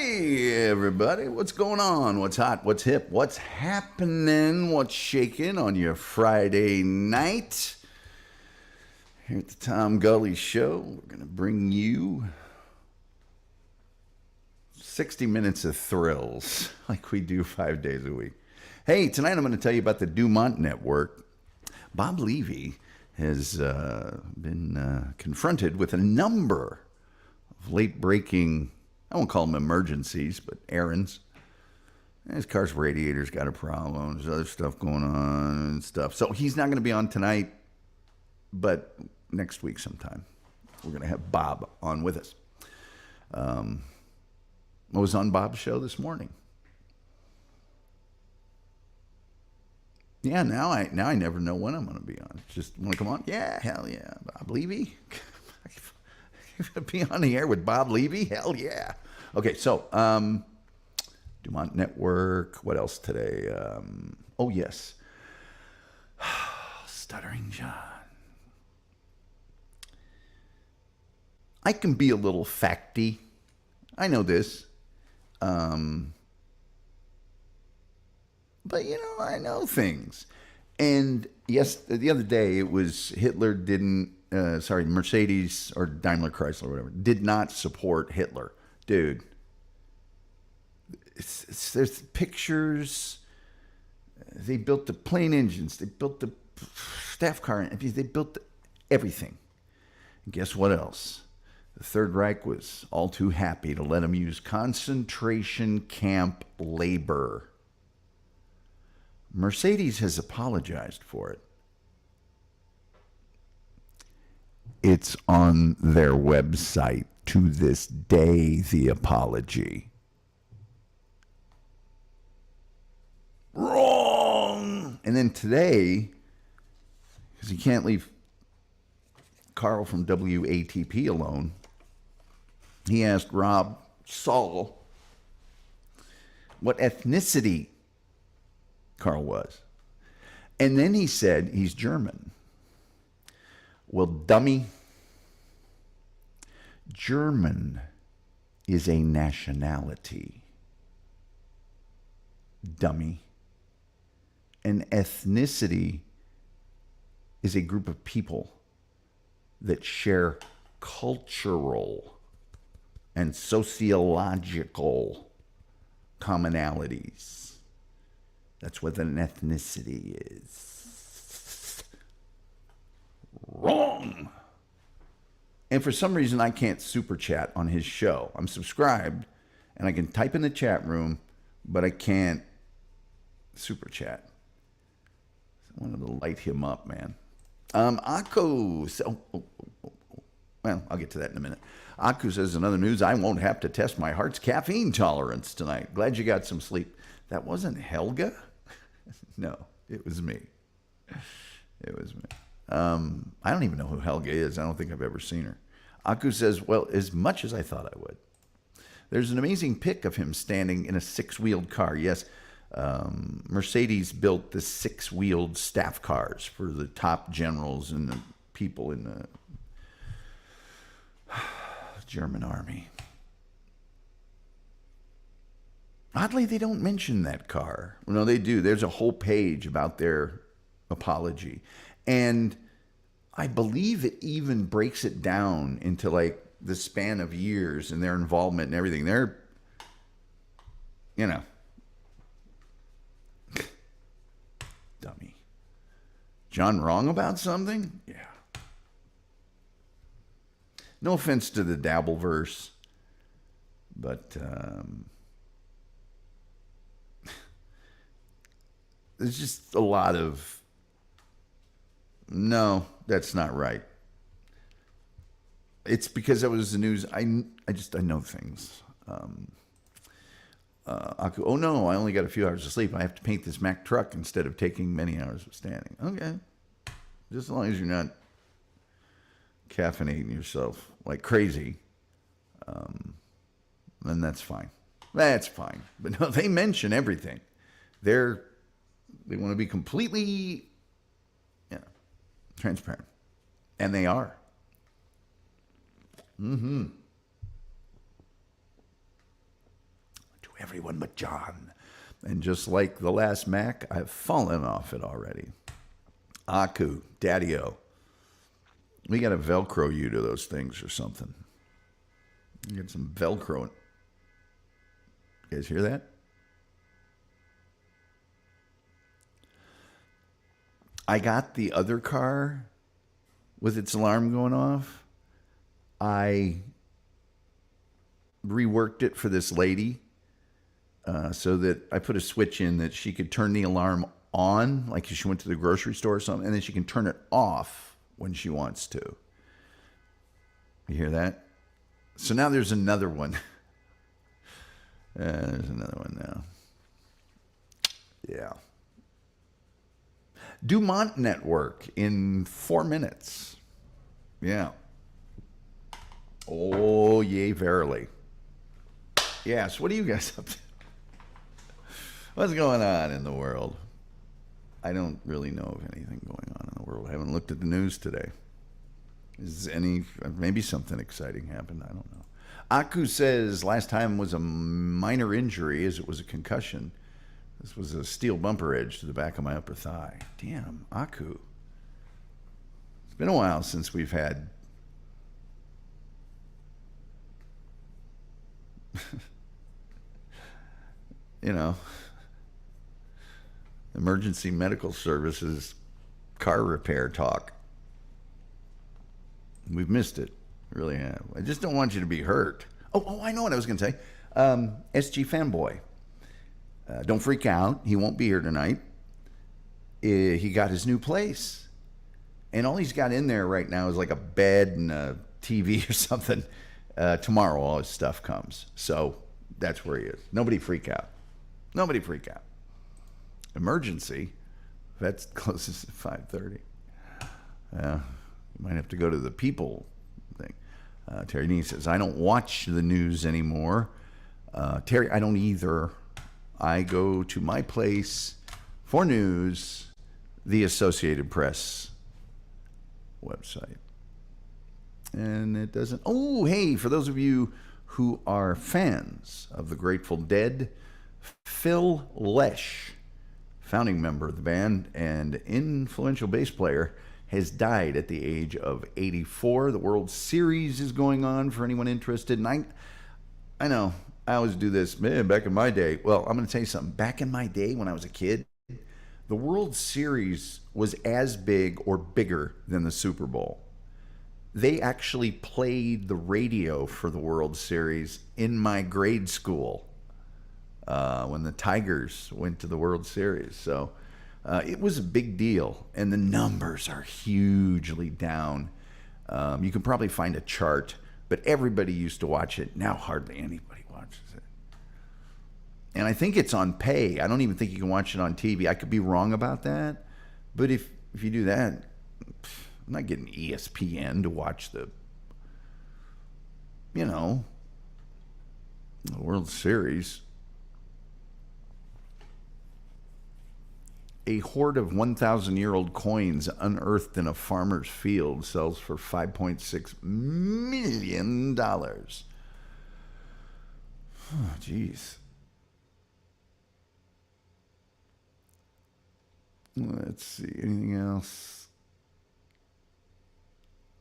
Hey, everybody. What's going on? What's hot? What's hip? What's happening? What's shaking on your Friday night? Here at the Tom Gully Show, we're going to bring you 60 minutes of thrills like we do 5 days a week. Hey, tonight I'm going to tell you about the Dumont Network. Bob Levy has been confronted with a number of late-breaking, I won't call them emergencies, but errands. His car's radiator's got a problem. There's other stuff going on and stuff. So he's not going to be on tonight, but next week sometime. We're going to have Bob on with us. I was on Bob's show this morning. Yeah, now I never know when I'm going to be on. Just want to come on? Yeah, hell yeah. Bob Levy? Be on the air with Bob Levy? Hell yeah. Okay, so Dumont Network. What else today? Oh, yes. Stuttering John. I can be a little facty. I know this. But, I know things. And yes, the other day it was Mercedes or Daimler Chrysler or whatever, did not support Hitler. Dude, there's pictures. They built the plane engines. They built the staff car. They built everything. And guess what else? The Third Reich was all too happy to let them use concentration camp labor. Mercedes has apologized for it. It's on their website to this day, the apology. Wrong! And then today, because you can't leave Carl from WATP alone, he asked Rob Saul what ethnicity Carl was. And then he said he's German. Well, dummy, German is a nationality. Dummy. An ethnicity is a group of people that share cultural and sociological commonalities. That's what an ethnicity is. Wrong. And for some reason, I can't super chat on his show. I'm subscribed, and I can type in the chat room, but I can't super chat. I wanted to light him up, man. Akko. Well, I'll get to that in a minute. Akku says, in other news, I won't have to test my heart's caffeine tolerance tonight. Glad you got some sleep. That wasn't Helga? No, it was me. It was me. I don't even know who Helga is. I don't think I've ever seen her. Akku says, well, as much as I thought I would. There's an amazing pic of him standing in a six-wheeled car. Yes, Mercedes built the six-wheeled staff cars for the top generals and the people in the German army. Oddly, they don't mention that car. No, they do. There's a whole page about their apology. And I believe it even breaks it down into like the span of years and their involvement and everything. They're, dummy. John wrong about something? Yeah. No offense to the Dabbleverse, but there's just a lot of, no, that's not right. It's because that was the news. I know things. Aku, oh no, I only got a few hours of sleep. I have to paint this Mack truck instead of taking many hours of standing. Okay. Just as long as you're not caffeinating yourself like crazy, then that's fine. That's fine. But no, they mention everything. They want to be completely transparent. And they are. everyone but John. And just like the last Mac, I've fallen off it already. Aku, Daddy-O. We got to Velcro you to those things or something. You get some Velcro. You guys hear that? I got the other car with its alarm going off. I reworked it for this lady so that I put a switch in that she could turn the alarm on, like if she went to the grocery store or something, and then she can turn it off when she wants to. You hear that? So now there's another one. There's another one now. Yeah. Dumont Network in 4 minutes. Yeah. Oh, yay, verily. Yes, what are you guys up to? What's going on in the world? I don't really know of anything going on in the world. I haven't looked at the news today. Maybe something exciting happened. I don't know. Aku says last time was a minor injury as it was a concussion. This was a steel bumper edge to the back of my upper thigh. Damn, Aku. It's been a while since we've had emergency medical services car repair talk. We've missed it. We really have. I just don't want you to be hurt. Oh, I know what I was going to say. SG Fanboy. Don't freak out. He won't be here tonight. He got his new place. And all he's got in there right now is like a bed and a TV or something. Tomorrow all his stuff comes. So that's where he is. Nobody freak out. Nobody freak out. Emergency. That's closest at 5:30. You might have to go to the people thing. Terry Dean says, I don't watch the news anymore. Terry, I don't either. I go to my place for news, the Associated Press website. And it doesn't. Oh, hey, for those of you who are fans of the Grateful Dead, Phil Lesh, founding member of the band and influential bass player, has died at the age of 84. The World Series is going on for anyone interested. And I know, I always do this. Man, back in my day. Well, I'm going to tell you something. Back in my day when I was a kid, the World Series was as big or bigger than the Super Bowl. They actually played the radio for the World Series in my grade school when the Tigers went to the World Series. So it was a big deal, and the numbers are hugely down. You can probably find a chart, but everybody used to watch it. Now hardly anybody watches it. And I think it's on pay. I don't even think you can watch it on TV. I could be wrong about that, but if you do that, I'm not getting ESPN to watch the World Series. A hoard of 1,000-year-old coins unearthed in a farmer's field sells for $5.6 million. Oh, jeez. Let's see. Anything else?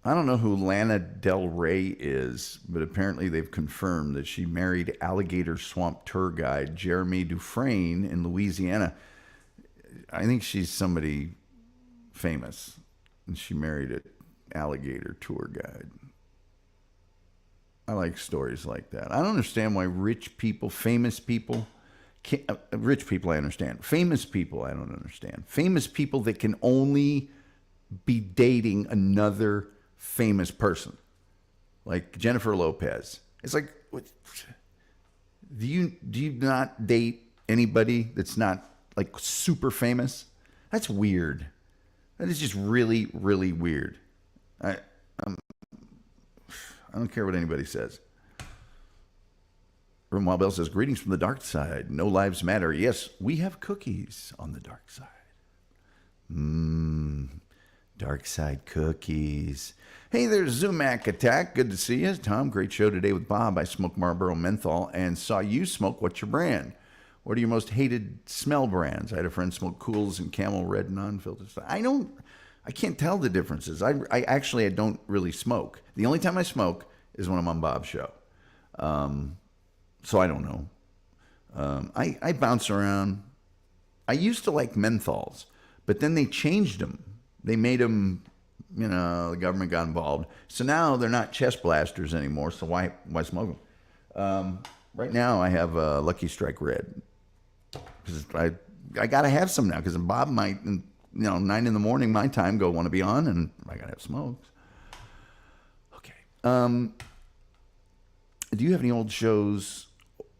I don't know who Lana Del Rey is, but apparently they've confirmed that she married alligator swamp tour guide Jeremy Dufresne in Louisiana. I think she's somebody famous, and she married an alligator tour guide. I like stories like that. I don't understand why rich people, famous people, rich people I understand. Famous people I don't understand. Famous people that can only be dating another famous person, like Jennifer Lopez. It's like, do you not date anybody that's not like super famous? That's weird. That is just really, really weird. I don't care what anybody says. Room Wild Bell says, greetings from the dark side. No lives matter. Yes, we have cookies on the dark side. Dark Side Cookies. Hey, there's Zumac Attack. Good to see you. Tom, great show today with Bob. I smoke Marlboro Menthol and saw you smoke. What's your brand? What are your most hated smell brands? I had a friend smoke Cools and Camel Red non-filtered stuff. I can't tell the differences. I don't really smoke. The only time I smoke is when I'm on Bob's show. So I don't know. I bounce around. I used to like menthols, but then they changed them. They made them, the government got involved. So now they're not chest blasters anymore, so why smoke them? Right now I have a Lucky Strike Red. Because I got to have some now, because Bob might, 9 in the morning my time, want to be on, and I got to have smokes. Okay. Do you have any old shows,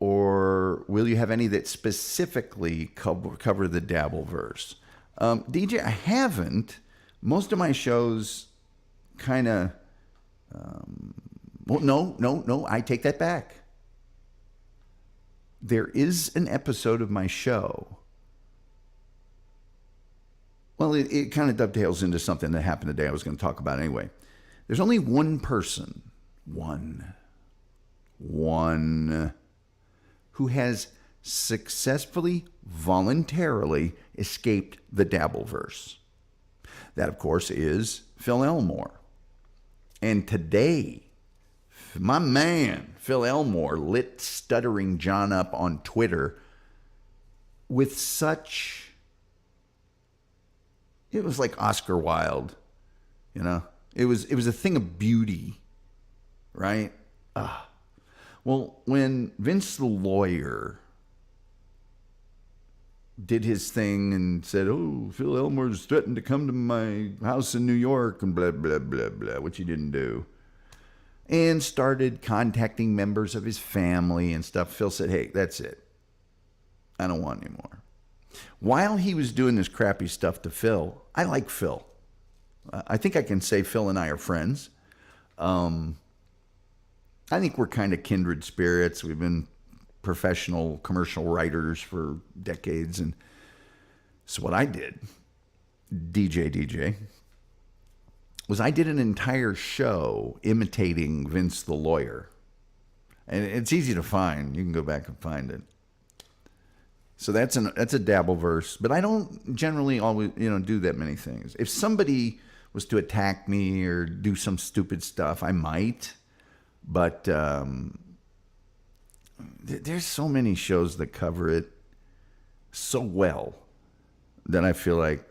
or will you have any that specifically cover the Dabbleverse? DJ, I haven't. Most of my shows kind of, no, I take that back. There is an episode of my show. Well, it kind of dovetails into something that happened today I was going to talk about anyway. There's only one person, one, who has successfully, voluntarily escaped the Dabbleverse. That, of course, is Phil Elmore. And today, my man, Phil Elmore, lit Stuttering John up on Twitter with such... It was like Oscar Wilde, It was a thing of beauty, right? Well, when Vince the lawyer did his thing and said, "Oh, Phil Elmore's threatened to come to my house in New York," and blah, blah, blah, blah, which he didn't do, and started contacting members of his family and stuff, Phil said, "Hey, that's it. I don't want any more." While he was doing this crappy stuff to Phil, I like Phil. I think I can say Phil and I are friends. I think we're kind of kindred spirits. We've been professional commercial writers for decades. And so what I did, DJ, was I did an entire show imitating Vince the lawyer. And it's easy to find. You can go back and find it. So that's a Dabbleverse, but I don't generally always, do that many things. If somebody was to attack me or do some stupid stuff, I might. But there's so many shows that cover it so well that I feel like,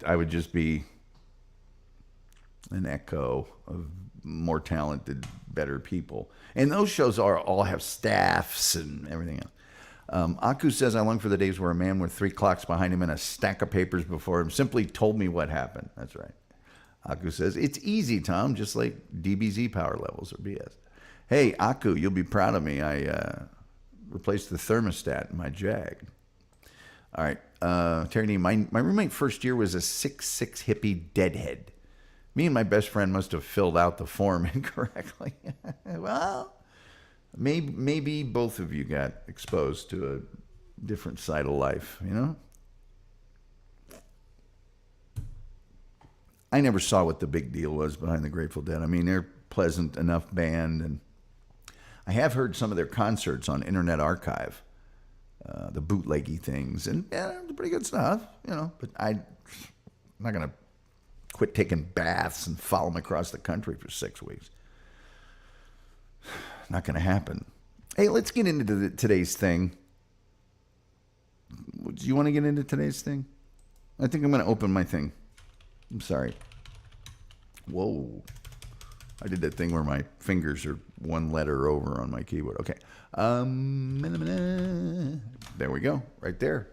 I would just be an echo of more talented, better people. And those shows all have staffs and everything else. Aku says, "I long for the days where a man with 3 clocks behind him and a stack of papers before him simply told me what happened." That's right. Aku says, "It's easy, Tom, just like DBZ power levels or BS." Hey, Aku, you'll be proud of me. I replaced the thermostat in my Jag. All right. Terry, my roommate first year was a 6'6" hippie deadhead. Me and my best friend must have filled out the form incorrectly. Well... Maybe both of you got exposed to a different side of life, I never saw what the big deal was behind the Grateful Dead. I mean, they're a pleasant enough band, and I have heard some of their concerts on Internet Archive, the bootleggy things, and yeah, they're pretty good stuff, but I'm not going to quit taking baths and follow them across the country for 6 weeks. Not going to happen. Hey, let's get into today's thing. Do you want to get into today's thing? I think I'm going to open my thing. I'm sorry. Whoa. I did that thing where my fingers are one letter over on my keyboard. Okay. There we go. Right there.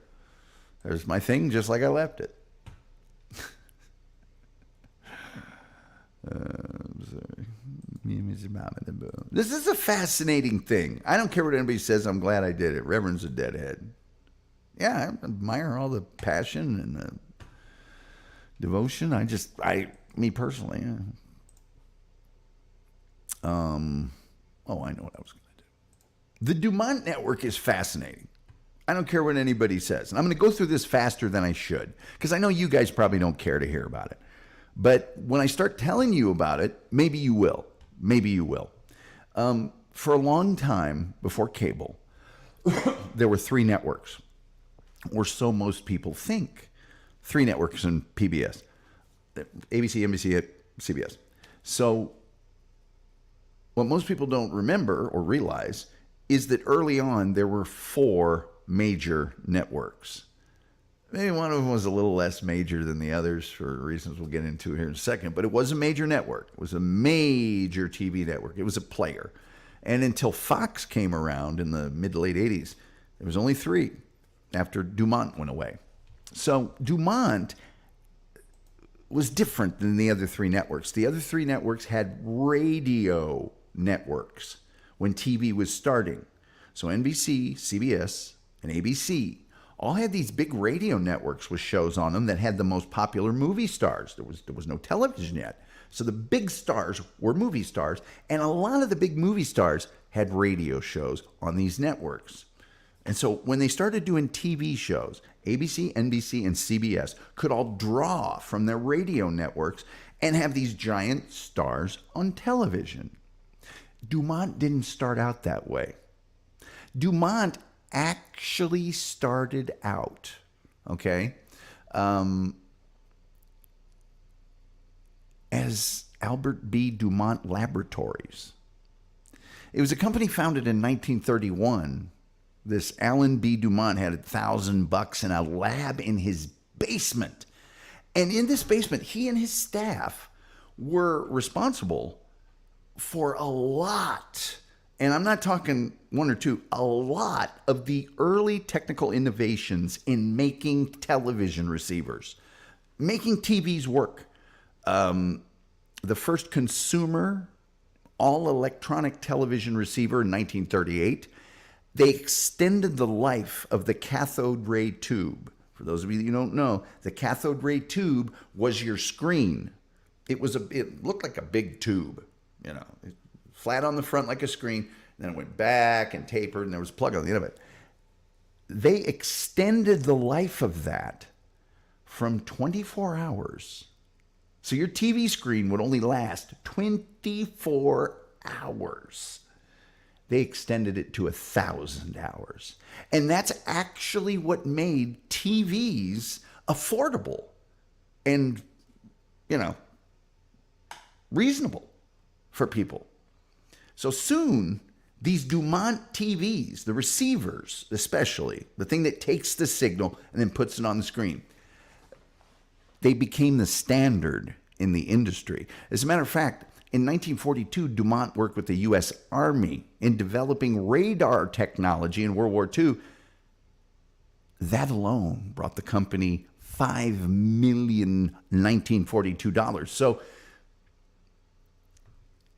There's my thing just like I left it. Sorry. This is a fascinating thing. I don't care what anybody says. I'm glad I did it. Reverend's a deadhead. Yeah, I admire all the passion and the devotion. Me personally. Yeah. I know what I was going to do. The Dumont Network is fascinating. I don't care what anybody says. And I'm going to go through this faster than I should because I know you guys probably don't care to hear about it. But when I start telling you about it, maybe you will. Maybe you will. For a long time before cable, there were three networks, or so most people think. Three networks in PBS: ABC, NBC, CBS. So what most people don't remember or realize is that early on there were four major networks. Maybe one of them was a little less major than the others for reasons we'll get into here in a second, but it was a major network. It was a major TV network. It was a player. And until Fox came around in the mid to late 80s, there was only three after Dumont went away. So Dumont was different than the other three networks. The other three networks had radio networks when TV was starting. So NBC, CBS, and ABC all had these big radio networks with shows on them that had the most popular movie stars. There was no television yet. So the big stars were movie stars, and a lot of the big movie stars had radio shows on these networks. And so when they started doing TV shows, ABC, NBC, and CBS could all draw from their radio networks and have these giant stars on television. Dumont didn't start out that way. Dumont actually started out, as Albert B. Dumont Laboratories. It was a company founded in 1931. This Alan B. Dumont had $1,000 in a lab in his basement. And in this basement, he and his staff were responsible for a lot, and I'm not talking one or two, a lot of the early technical innovations in making television receivers, making TVs work. The first consumer all-electronic television receiver in 1938. They extended the life of the cathode ray tube. For those of you who don't know, the cathode ray tube was your screen. It looked like a big tube, flat on the front like a screen. Then it went back and tapered, and there was a plug on the end of it. They extended the life of that from 24 hours. So your TV screen would only last 24 hours. They extended it to 1,000 hours. And that's actually what made TVs affordable and, reasonable for people. So soon, these Dumont TVs, the receivers especially, the thing that takes the signal and then puts it on the screen, they became the standard in the industry. As a matter of fact, in 1942, Dumont worked with the U.S. Army in developing radar technology in World War II. That alone brought the company $5 million in 1942. So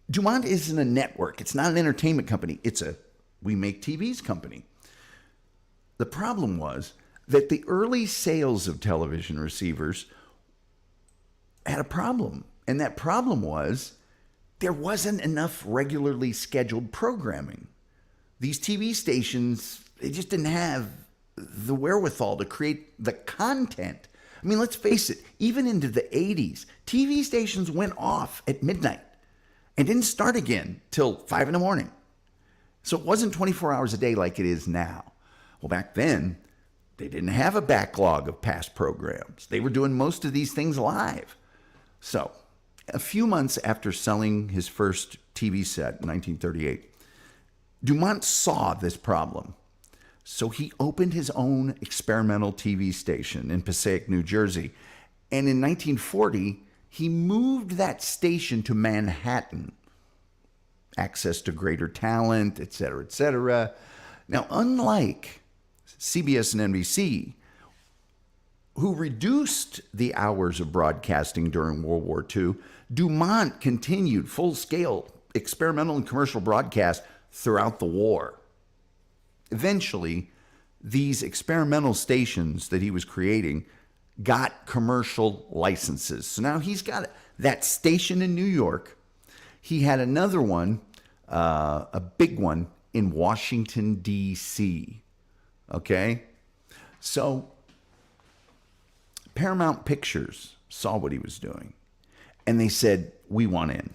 Dumont isn't a network. It's not an entertainment company. It's a we make TVs company. The problem was that the early sales of television receivers had a problem. And that problem was there wasn't enough regularly scheduled programming. These TV stations, they just didn't have the wherewithal to create the content. I mean, let's face it, even into the 80s, TV stations went off at midnight and didn't start again till 5 in the morning. So it wasn't 24 hours a day like it is now. Well, back then, they didn't have a backlog of past programs. They were doing most of these things live. So a few months after selling his first TV set in 1938, Dumont saw this problem. So he opened his own experimental TV station in Passaic, New Jersey. And in 1940, he moved that station to Manhattan. Access to greater talent, et cetera, et cetera. Now, unlike CBS and NBC, who reduced the hours of broadcasting during World War II, Dumont continued full-scale experimental and commercial broadcast throughout the war. Eventually, these experimental stations that he was creating got commercial licenses. So now he's got that station in New York. He had another one, a big one, in Washington, D.C. Okay? So Paramount Pictures saw what he was doing. and they said, we want in.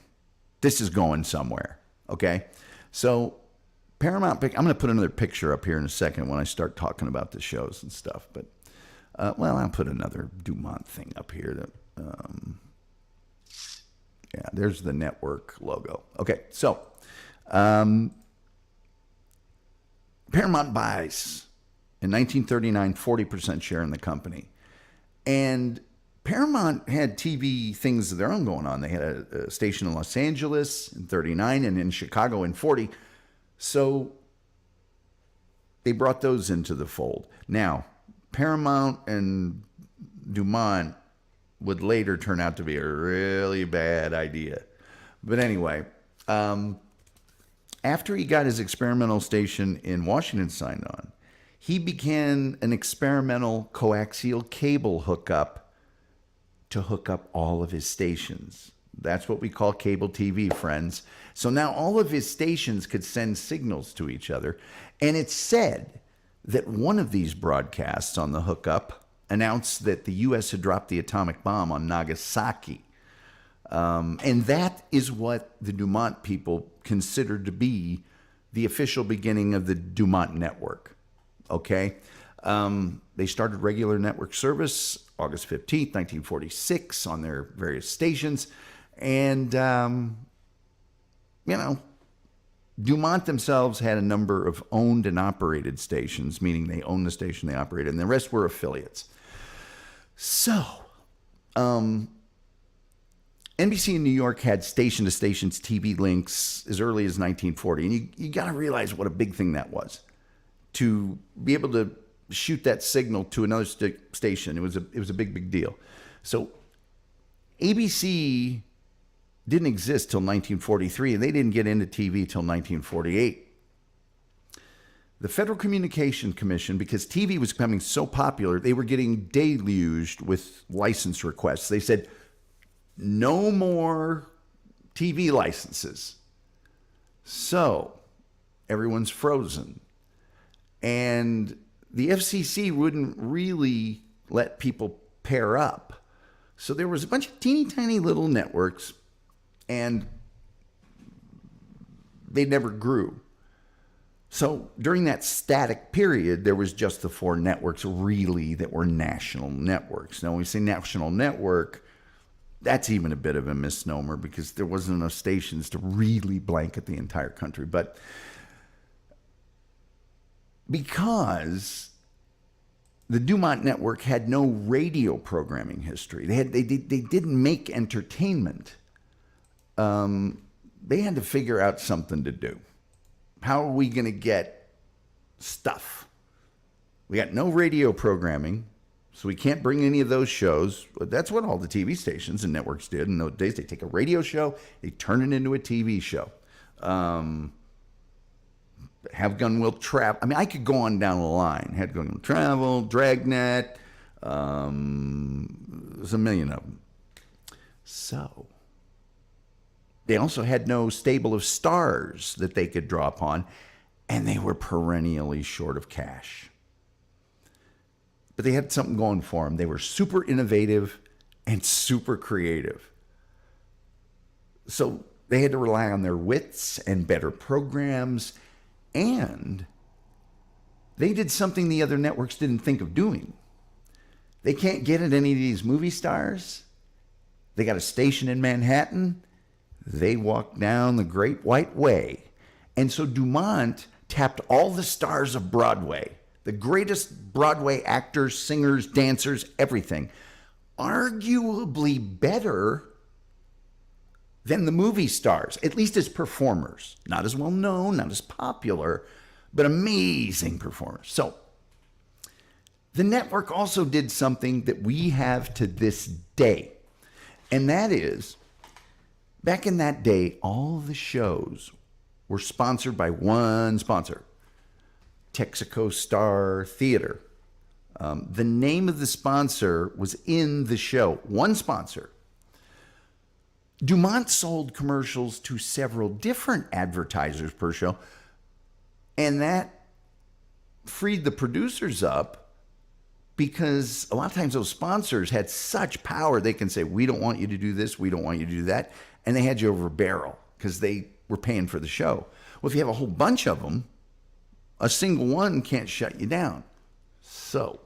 This is going somewhere. Okay. So Paramount, I'm going to put another picture up here in a second when I start talking about the shows and stuff. But, I'll put another Dumont thing up here. Yeah, there's the network logo. Okay. So, Paramount buys in 1939, 40% share in the company. And Paramount had TV things of their own going on. They had a station in Los Angeles in 39 and in Chicago in 40. So they brought those into the fold. Now, Paramount and Dumont would later turn out to be a really bad idea. But anyway, after he got his experimental station in Washington signed on, he began an experimental coaxial cable hookup to hook up all of his stations. That's what we call cable TV, friends. So now all of his stations could send signals to each other. And it's said that one of these broadcasts on the hookup announced that the U.S. had dropped the atomic bomb on Nagasaki. And that is what the Dumont people considered to be the official beginning of the Dumont Network. Okay? They started regular network service August 15th, 1946 on their various stations. And, Dumont themselves had a number of owned and operated stations, meaning they owned the station they operated, and the rest were affiliates. So, NBC in New York had station-to-station TV links as early as 1940. And you got to realize what a big thing that was. To be able to shoot that signal to another station, it was a big deal. So ABC didn't exist till 1943, and they didn't get into TV till 1948. The Federal Communications Commission, because TV was becoming so popular, they were getting deluged with license requests. They said, no more TV licenses. So everyone's frozen. And the FCC wouldn't really let people pair up. So there was a bunch of teeny tiny little networks, and they never grew. So during that static period, there was just the 4 networks really that were national networks. Now, when we say national network, that's even a bit of a misnomer because there wasn't enough stations to really blanket the entire country. But because the Dumont Network had no radio programming history, they didn't make entertainment. They had to figure out something to do. How are we going to get stuff? We got no radio programming, so we can't bring any of those shows. That's what all the TV stations and networks did in those days. They take a radio show, they turn it into a TV show. Have Gun Will Travel. I mean, I could go on down the line. Have Gun Will Travel, Dragnet. There's a million of them. So they also had no stable of stars that they could draw upon, and they were perennially short of cash. But they had something going for them. They were super innovative and super creative. So they had to rely on their wits and better programs, and they did something the other networks didn't think of doing. They can't get at any of these movie stars. They got a station in Manhattan. They walked down the Great White Way. And so Dumont tapped all the stars of Broadway, the greatest Broadway actors, singers, dancers, everything, arguably better than the movie stars, at least as performers. Not as well known, not as popular, but amazing performers. So the network also did something that we have to this day, and that is, back in that day, all the shows were sponsored by one sponsor, Texaco Star Theater. The name of the sponsor was in the show, one sponsor. Dumont sold commercials to several different advertisers per show, and that freed the producers up because a lot of times those sponsors had such power, they can say, we don't want you to do this, we don't want you to do that. And they had you over a barrel because they were paying for the show. Well, if you have a whole bunch of them, a single one can't shut you down. So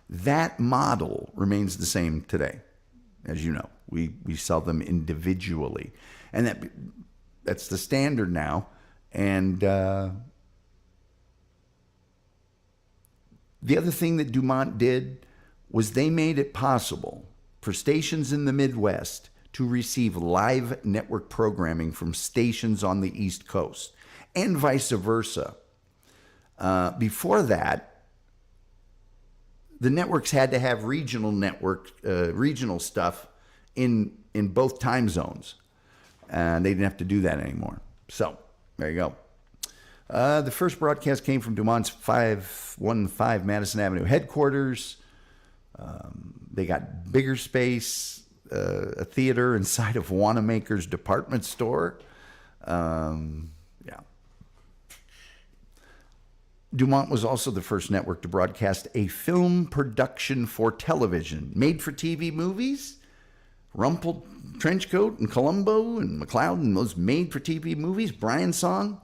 that model remains the same today. As you know, we sell them individually. And that's the standard now. And the other thing that Dumont did was they made it possible for stations in the Midwest to receive live network programming from stations on the East Coast and vice versa. Before that, the networks had to have regional stuff in both time zones. And they didn't have to do that anymore. So there you go. The first broadcast came from Dumont's 515 Madison Avenue headquarters. They got bigger space, a theater inside of Wanamaker's department store. Yeah. Dumont was also the first network to broadcast a film production for television, made-for-TV movies. Rumpled Trenchcoat and Columbo and McCloud and those made-for-TV movies. Brian's Song.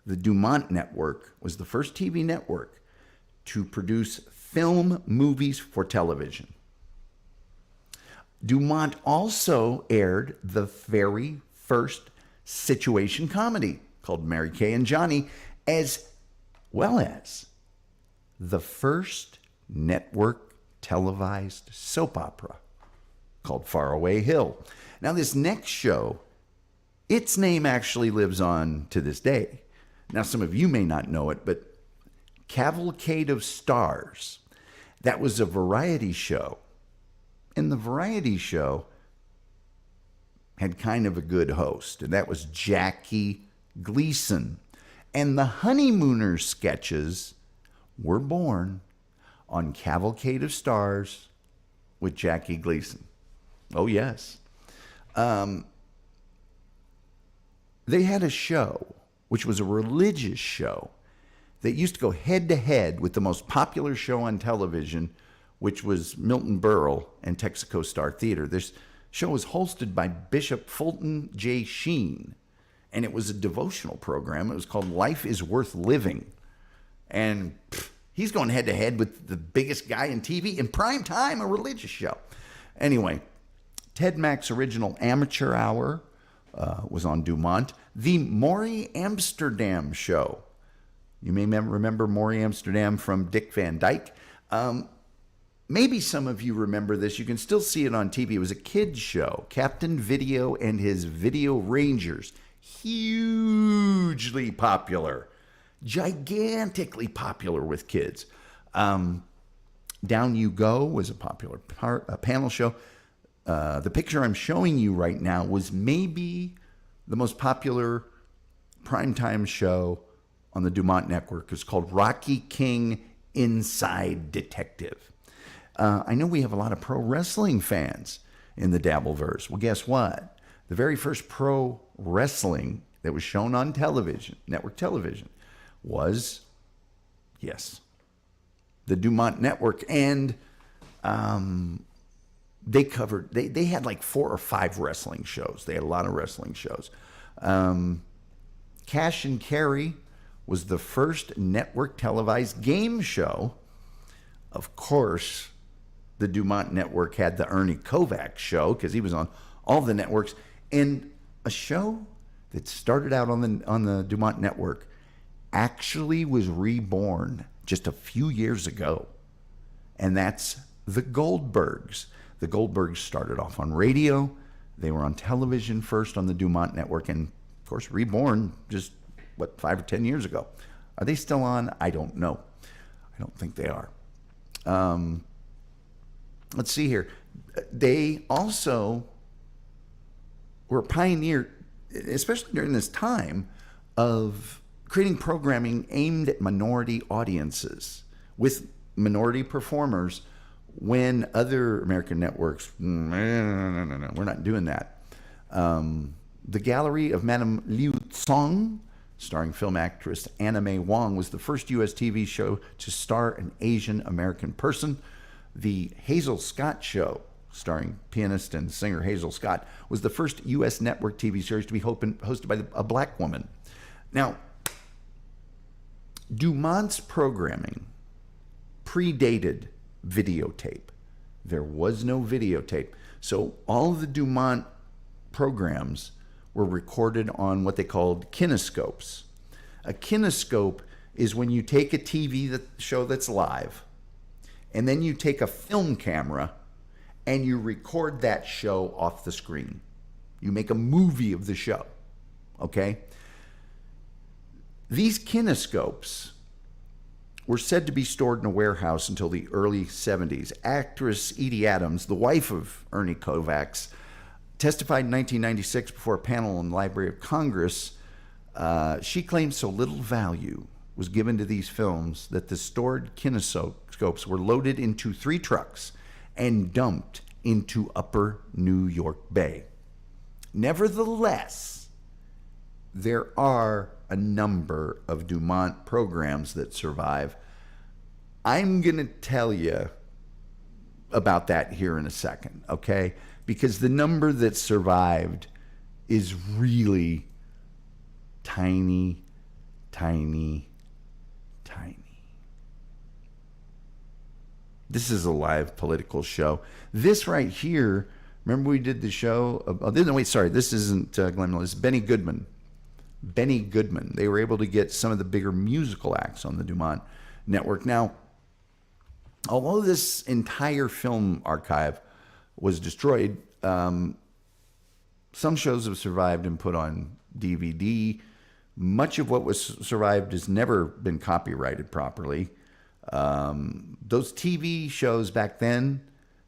The Dumont Network was the first TV network to produce film movies for television. Dumont also aired the very first situation comedy called Mary Kay and Johnny, as well as the first network televised soap opera called Faraway Hill. Now, this next show, its name actually lives on to this day. Now, some of you may not know it, but Cavalcade of Stars, that was a variety show. And the variety show had kind of a good host, and that was Jackie Gleason. And the Honeymooners sketches were born on Cavalcade of Stars with Jackie Gleason. Oh, yes. They had a show, which was a religious show, that used to go head-to-head with the most popular show on television, which was Milton Berle and Texaco Star Theater. This show was hosted by Bishop Fulton J. Sheen, and it was a devotional program. It was called Life is Worth Living. And he's going head-to-head with the biggest guy in TV in prime time, a religious show. Anyway, Ted Mack's original Amateur Hour was on Dumont. The Maury Amsterdam Show. You may remember Maury Amsterdam from Dick Van Dyke. Maybe some of you remember this. You can still see it on TV. It was a kids show. Captain Video and his Video Rangers. Hugely popular. Gigantically popular with kids. Down You Go was a popular panel show. The picture I'm showing you right now was maybe the most popular primetime show on the Dumont Network. It's called Rocky King Inside Detective. I know we have a lot of pro wrestling fans in the Dabbleverse. Well, guess what? The very first pro wrestling that was shown on television, network television, was, yes, the Dumont Network. And they had like 4 or 5 wrestling shows. They had a lot of wrestling shows. Cash and Carry was the first network televised game show. Of course, the Dumont Network had the Ernie Kovacs show because he was on all the networks. And a show that started out on the Dumont Network actually was reborn just a few years ago. And that's the Goldbergs. The Goldbergs started off on radio. They were on television first on the Dumont Network, and of course reborn just 5 or 10 years ago. Are they still on? I don't know. I don't think they are. Let's see here. They also were a pioneer, especially during this time, of creating programming aimed at minority audiences with minority performers when other American networks, no, we're not doing that. The Gallery of Madame Liu Tsong starring film actress Anna May Wong, was the first U.S. TV show to star an Asian American person. The Hazel Scott Show, starring pianist and singer Hazel Scott, was the first U.S. network TV series to be hosted by a black woman. Now, Dumont's programming predated videotape. There was no videotape. So all of the Dumont programs were recorded on what they called kinescopes. A kinescope is when you take a TV show that's live, and then you take a film camera and you record that show off the screen. You make a movie of the show, okay? These kinescopes were said to be stored in a warehouse until the early 70s. Actress Edie Adams, the wife of Ernie Kovacs, testified in 1996 before a panel in the Library of Congress. She claimed so little value was given to these films that the stored kinescopes were loaded into 3 trucks and dumped into Upper New York Bay. Nevertheless, there are a number of Dumont programs that survive. I'm going to tell you about that here in a second, okay? Because the number that survived is really tiny, tiny, tiny. This is a live political show. This right here, remember we did the show? This isn't Glenn Miller. This is Benny Goodman. Benny Goodman. They were able to get some of the bigger musical acts on the Dumont Network. Now, although this entire film archive was destroyed, some shows have survived and put on DVD. Much of what was survived has never been copyrighted properly. Those TV shows back then,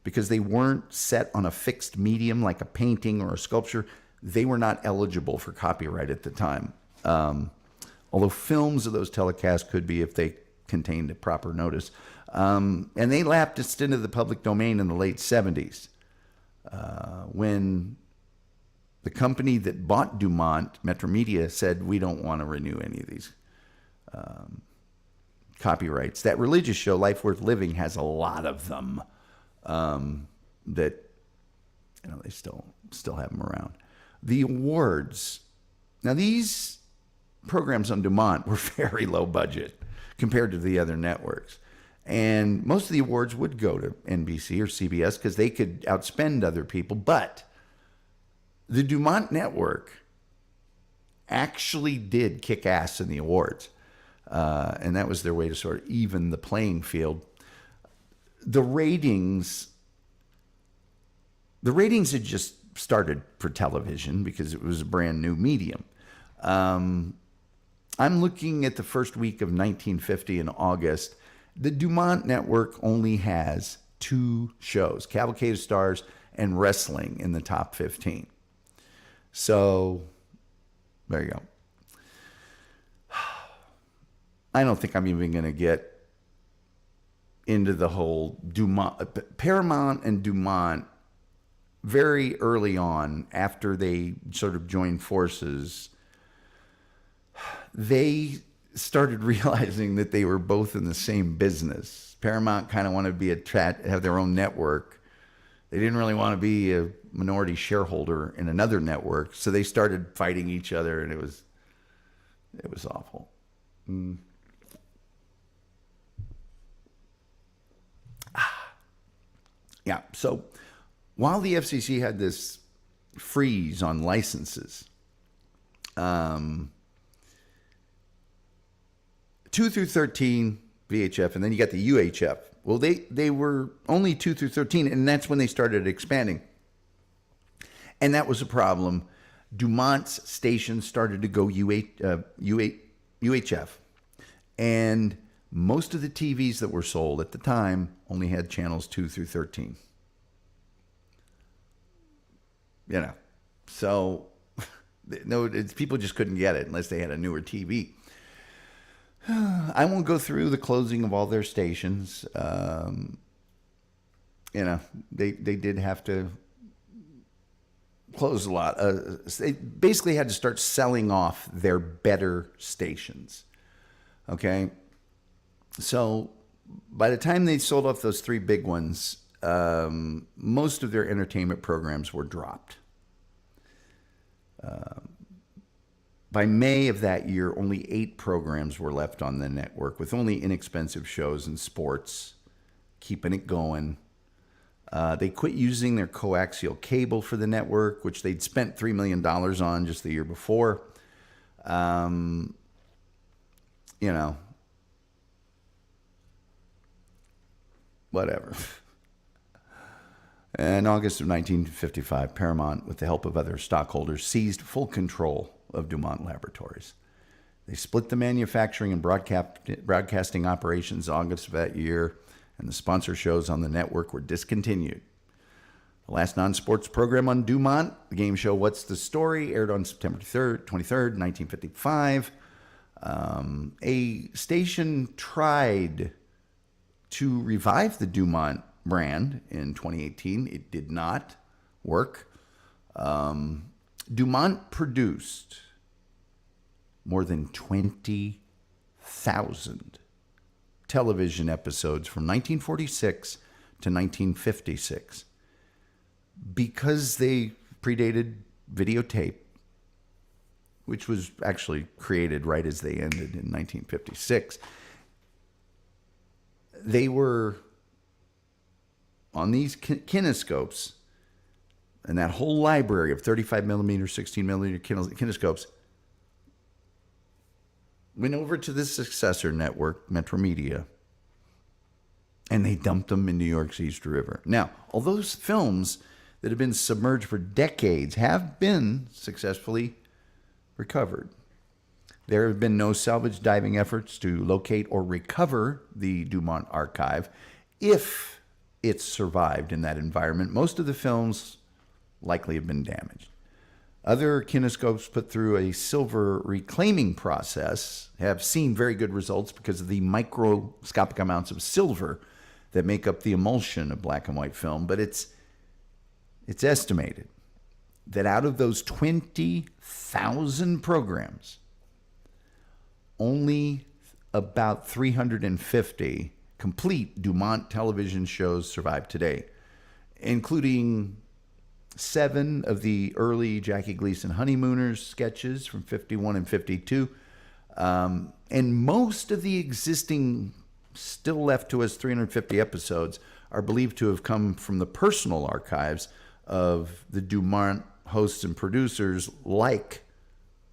because they weren't set on a fixed medium like a painting or a sculpture, they were not eligible for copyright at the time. Although films of those telecasts could be if they contained a proper notice. And they lapsed into the public domain in the late 70s when the company that bought Dumont, Metromedia, said, we don't want to renew any of these copyrights. That religious show, Life Worth Living, has a lot of them that they still have them around. The awards. Now, these programs on Dumont were very low budget compared to the other networks. And most of the awards would go to NBC or CBS because they could outspend other people. But the Dumont Network actually did kick ass in the awards. And that was their way to sort of even the playing field. The ratings had just started for television because it was a brand new medium. I'm looking at the first week of 1950 in August. The Dumont Network only has 2 shows, Cavalcade of Stars and Wrestling, in the top 15. So there you go. I don't think I'm even going to get into the whole Dumont. Paramount and Dumont, very early on, after they sort of joined forces, they started realizing that they were both in the same business. Paramount kind of wanted to have their own network. They didn't really want to be a minority shareholder in another network, so they started fighting each other, and it was awful. Yeah, so while the FCC had this freeze on licenses, 2 through 13 VHF, and then you got the UHF. Well, they were only 2 through 13, and that's when they started expanding. And that was a problem. Dumont's stations started to go UHF. And most of the TVs that were sold at the time only had channels 2 through 13. So people just couldn't get it unless they had a newer TV. I won't go through the closing of all their stations. They did have to closed a lot. They basically had to start selling off their better stations. Okay. So by the time they sold off those three big ones, most of their entertainment programs were dropped. By May of that year, only 8 programs were left on the network, with only inexpensive shows and sports, keeping it going. They quit using their coaxial cable for the network, which they'd spent $3 million on just the year before. Whatever. In August of 1955, Paramount, with the help of other stockholders, seized full control of Dumont Laboratories. They split the manufacturing and broadcasting operations in August of that year, and the sponsor shows on the network were discontinued. The last non-sports program on Dumont, the game show What's the Story, aired on September 23rd, 1955. A station tried to revive the Dumont brand in 2018. It did not work. Dumont produced more than 20,000 television episodes from 1946 to 1956. Because they predated videotape, which was actually created right as they ended in 1956, they were on these kinescopes, and that whole library of 35 millimeter, 16 millimeter kinescopes went over to the successor network, Metro Media, and they dumped them in New York's East River. Now, all those films that have been submerged for decades have been successfully recovered. There have been no salvage diving efforts to locate or recover the Dumont archive. If it's survived in that environment, most of the films likely have been damaged. Other kinescopes put through a silver reclaiming process have seen very good results because of the microscopic amounts of silver that make up the emulsion of black and white film. But it's estimated that out of those 20,000 programs, only about 350 complete Dumont television shows survive today, including 7 of the early Jackie Gleason Honeymooners sketches from 51 and 52. And most of the existing, still left to us 350 episodes, are believed to have come from the personal archives of the Dumont hosts and producers like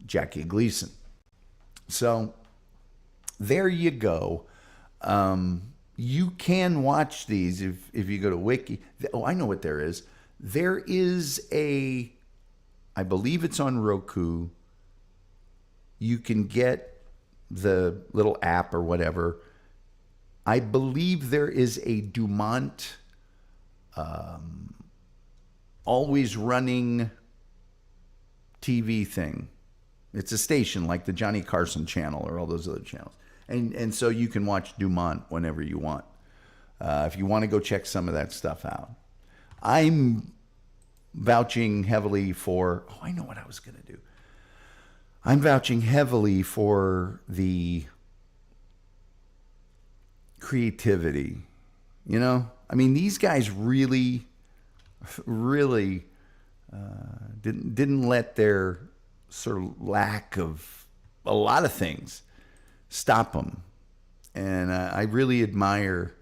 Jackie Gleason. So there you go. You can watch these if you go to Wiki. Oh, I know what there is. There is I believe it's on Roku. You can get the little app or whatever. I believe there is a Dumont always running TV thing. It's a station like the Johnny Carson channel or all those other channels. And so you can watch Dumont whenever you want. If you want to go check some of that stuff out. I'm vouching heavily for, I know what I was going to do. I'm vouching heavily for the creativity. You know, I mean, these guys really didn't let their sort of lack of a lot of things stop them. And I really admire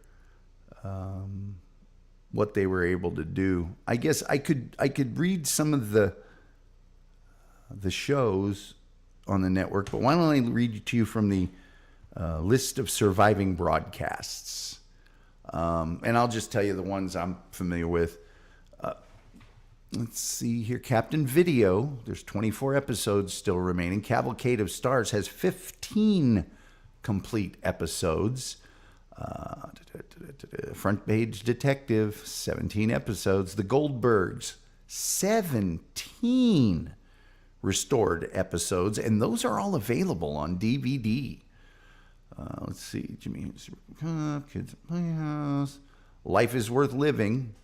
what they were able to do. I guess I could read some of the shows on the network, but why don't I read to you from the list of surviving broadcasts? And I'll just tell you the ones I'm familiar with. Let's see here. Captain Video, there's 24 episodes still remaining. Cavalcade of Stars has 15 complete episodes. Front Page Detective, 17 episodes. The Goldbergs, 17 restored episodes, and those are all available on DVD. Let's see. Jimmy, Kids at Playhouse. Life is Worth Living.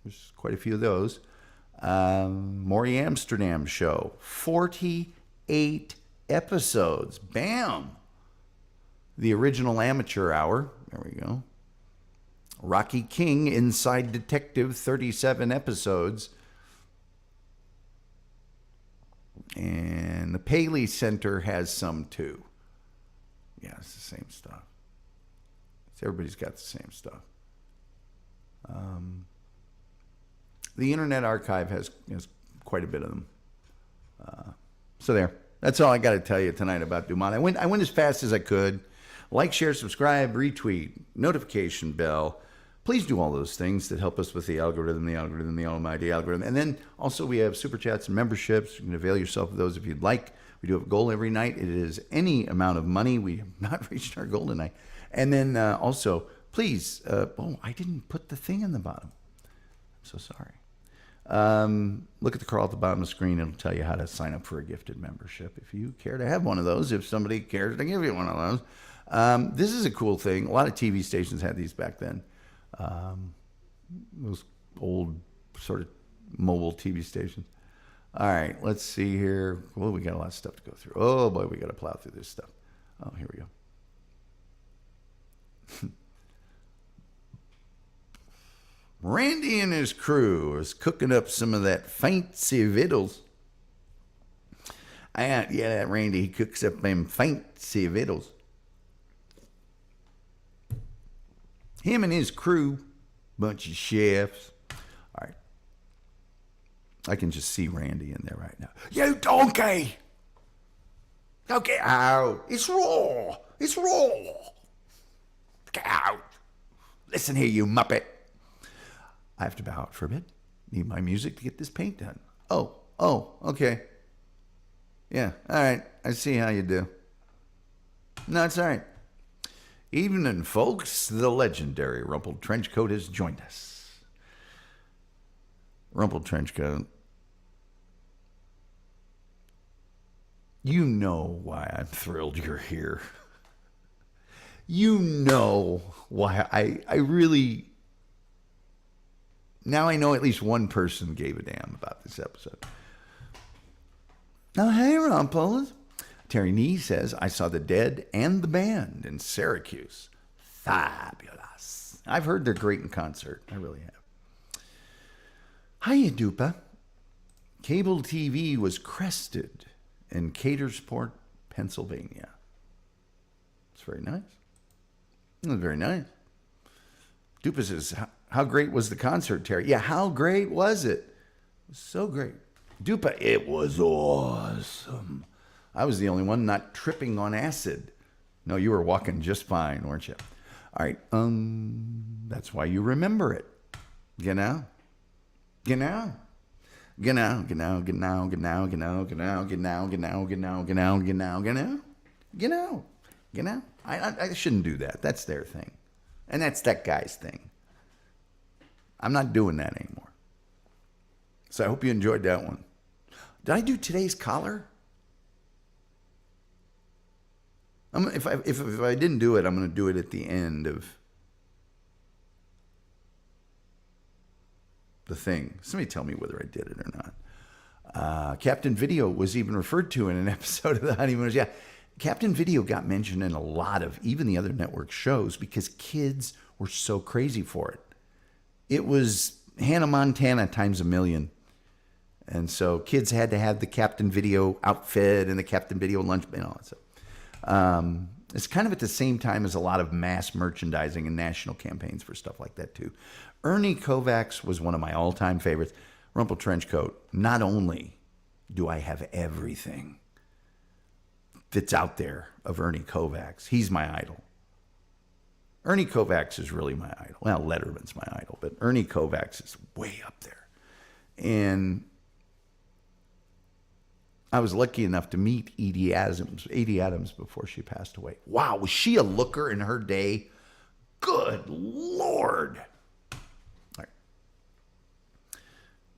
There's quite a few of those. Maury Amsterdam Show, 48 episodes. Bam! The Original Amateur Hour, there we go. Rocky King, Inside Detective, 37 episodes. And the Paley Center has some too. Yeah, it's the same stuff. Everybody's got the same stuff. The Internet Archive has quite a bit of them. So there. That's all I got to tell you tonight about Dumont. I went as fast as I could. Like, share, subscribe, retweet, notification bell. Please do all those things that help us with the algorithm, the almighty algorithm. And then also we have super chats and memberships. You can avail yourself of those if you'd like. We do have a goal every night. It is any amount of money. We have not reached our goal tonight. And then also, please, I didn't put the thing in the bottom. I'm so sorry. Look at the crawl at the bottom of the screen. It'll tell you how to sign up for a gifted membership if you care to have one of those, if somebody cares to give you one of those. This is a cool thing. A lot of TV stations had these back then. Those old sort of mobile TV stations. All right, let's see here. Well, we got a lot of stuff to go through. Oh boy, we got to plow through this stuff. Oh, here we go. Randy and his crew is cooking up some of that fancy victuals. Yeah, that Randy, he cooks up them fancy victuals. Him and his crew, bunch of chefs. All right. I can just see Randy in there right now. You donkey! Go get out. It's raw. It's raw. Get out. Listen here, you muppet. I have to bow out for a bit. Need my music to get this paint done. Oh, okay. Yeah, all right. I see how you do. No, it's all right. Evening, folks. The legendary Rumpled Trenchcoat has joined us. Rumpled Trenchcoat. You know why I'm thrilled you're here. You know why I really... Now I know at least one person gave a damn about this episode. Now, hey, Rumples. Terry Nee says, I saw the Dead and the Band in Syracuse. Fabulous. I've heard they're great in concert. I really have. Hiya, Dupa. Cable TV was crested in Catersport, Pennsylvania. It's very nice. It was very nice. Dupa says, how great was the concert, Terry? Yeah, how great was it? It was so great. Dupa, it was awesome. I was the only one not tripping on acid. No, you were walking just fine, weren't you? All right, that's why you remember it. Genau. Genau. Genau, genau, genau, genau, genau, genau, genau, genau, genau, genau, genau, genau, genau, genau. I shouldn't do that. That's their thing. And that's that guy's thing. I'm not doing that anymore. So I hope you enjoyed that one. Did I do today's collar? If I didn't do it, I'm going to do it at the end of the thing. Somebody tell me whether I did it or not. Captain Video was even referred to in an episode of The Honeymooners. Yeah, Captain Video got mentioned in a lot of even the other network shows because kids were so crazy for it. It was Hannah Montana times a million. And so kids had to have the Captain Video outfit and the Captain Video lunch and all that stuff. It's kind of at the same time as a lot of mass merchandising and national campaigns for stuff like that too. Ernie Kovacs was one of my all-time favorites. Rumpled Trenchcoat. Not only do I have everything that's out there of Ernie Kovacs, he's my idol. Ernie Kovacs is really my idol. Well, Letterman's my idol, but Ernie Kovacs is way up there. And I was lucky enough to meet Edie Adams before she passed away. Wow, was she a looker in her day? Good Lord. All right.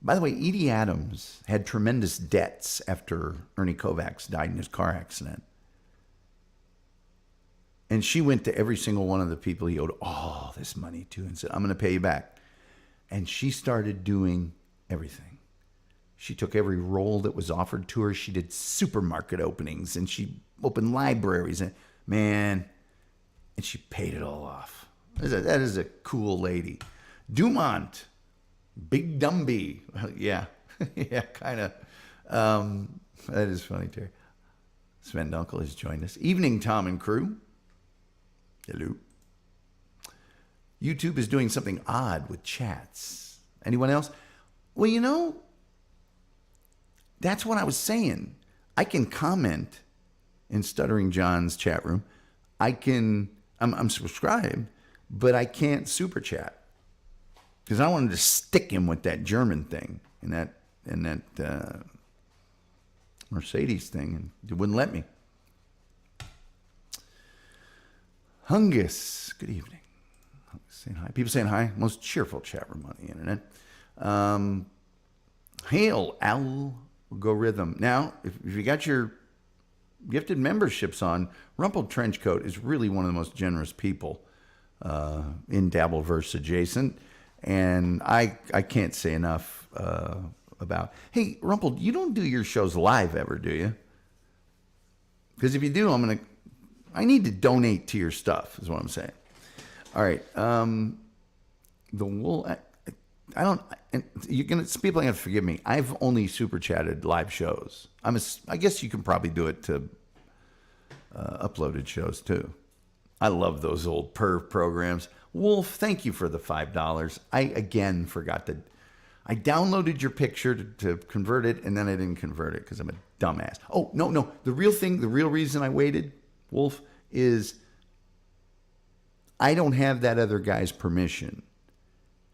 By the way, Edie Adams had tremendous debts after Ernie Kovacs died in his car accident. And she went to every single one of the people he owed all this money to and said, I'm going to pay you back. And she started doing everything. She took every role that was offered to her. She did supermarket openings and she opened libraries. And man, and she paid it all off. That is a cool lady. Dumont, Big Dumby. Yeah, yeah, kind of. That is funny, Terry. Sven Dunkel has joined us. Evening, Tom and crew. Hello. YouTube is doing something odd with chats. Anyone else? Well, you know, that's what I was saying. I can comment in Stuttering John's chat room. I'm subscribed, but I can't super chat because I wanted to stick him with that German thing and that Mercedes thing, and it wouldn't let me. Hungus, good evening. Saying hi. People saying hi. Most cheerful chat room on the internet. Hail algorithm. Now, if you got your gifted memberships on, Rumpled Trenchcoat is really one of the most generous people in Dabbleverse adjacent. And I can't say enough about, hey, Rumpled, you don't do your shows live ever, do you? Because if you do, I need to donate to your stuff, is what I'm saying. All right. The wool, I don't, and people are going to forgive me. I've only super chatted live shows. I guess you can probably do it to uploaded shows too. I love those old perv programs. Wolf, thank you for the $5. I again forgot to, I downloaded your picture to convert it, and then I didn't convert it because I'm a dumbass. Oh, no. The real reason I waited, Wolf, is I don't have that other guy's permission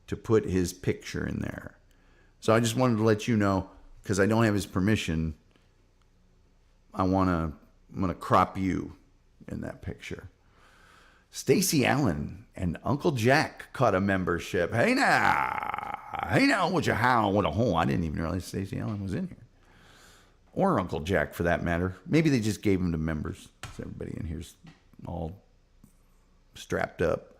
to put his picture in there. So I just wanted to let you know, because I don't have his permission, I'm going to crop you in that picture. Stacy Allen and Uncle Jack caught a membership. Hey now, what you how, what a hole. I didn't even realize Stacy Allen was in here. Or Uncle Jack, for that matter. Maybe they just gave him to members. So everybody in here's all strapped up.